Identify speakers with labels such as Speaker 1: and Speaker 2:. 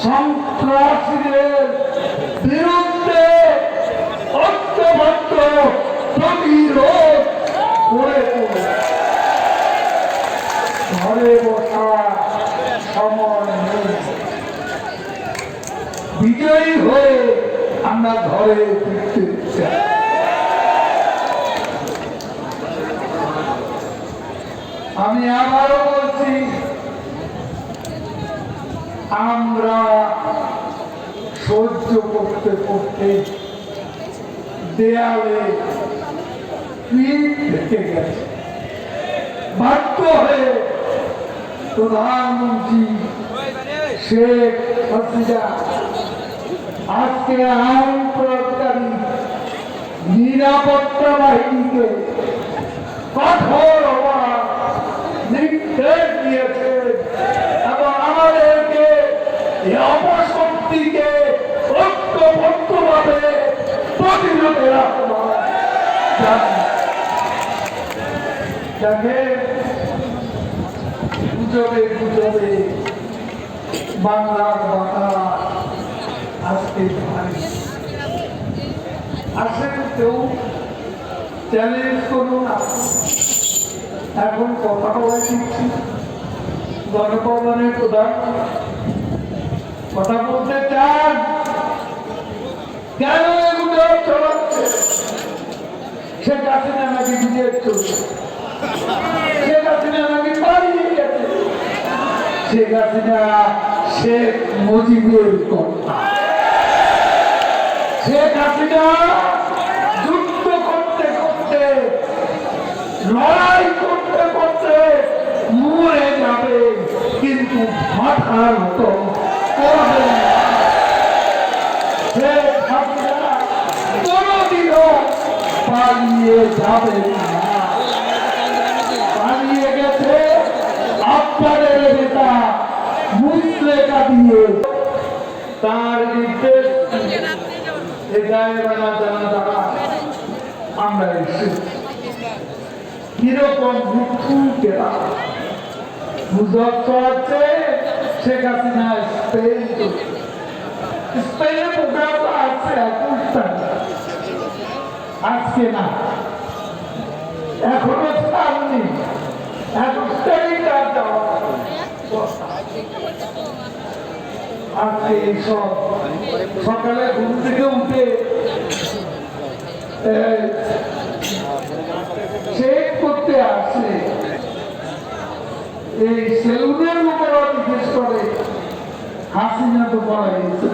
Speaker 1: সন্ত্রাসীদের বিরুদ্ধে ঐক্যবদ্ধ প্রতিরোধ করে তোলে। ঘরে বসা সময় নেই, বিজয়ী হয়ে আমরা ঘরে ফিরতে চাই। আমি আবারও বলছি, আমরা সহ্য করতে করতে দেয়ালে পিঠ থেকে গেছে। বাধ্য হয়ে প্রধানমন্ত্রী শেখ হাসিনা আজকে আইন প্রয়োগকারী নিরাপত্তা বাহিনীকে কঠোর হওয়ার নির্দেশ দিয়েছে এবং আমাদেরকে এই অপশক্তিকে ঐক্যবদ্ধভাবে প্রতিরোধে রাখবার যাকে গুজবে গুজবে বাংলার বাংলা আজকে আসেন, কেউ চ্যালেঞ্জ করুন। এখন কথা বলে দিচ্ছি, গণভবনের প্রধান কথা বলতে চান, কেন এগুলো চলাচ্ছে? শেখ হাসিনা নাকি বিজেপি চলছে, শেখ হাসিনা নাকি পালিয়ে গেছে, শেখ হাসিনা শেখ মুজিবের কন্যা। শেখ হাসিনা যুদ্ধ করতে করতে, লড়াই করতে করতে মরে যাবে, কিন্তু মাথার মতো করবে না। শেখ হাসিনা কোনদিনও পালিয়ে যাবে না। পালিয়ে গেছে আপনাদের নেতা মুসলেকা দিয়ে। তার নির্দেশ আমরা এসেছি কিরকম মৃত্যু গেলাম গুজব চলাচ্ছে। শেখ হাসিনা স্পেনে প্রোগ্রাম আছে আজকে না, এখনো সামনে আজকে এইসব সকালে ঘুম থেকে উঠে চেক করতে আসে, এই সেলুনের উপর জিজ্ঞেস করে হাসিনা তো পাওয়া গেছে।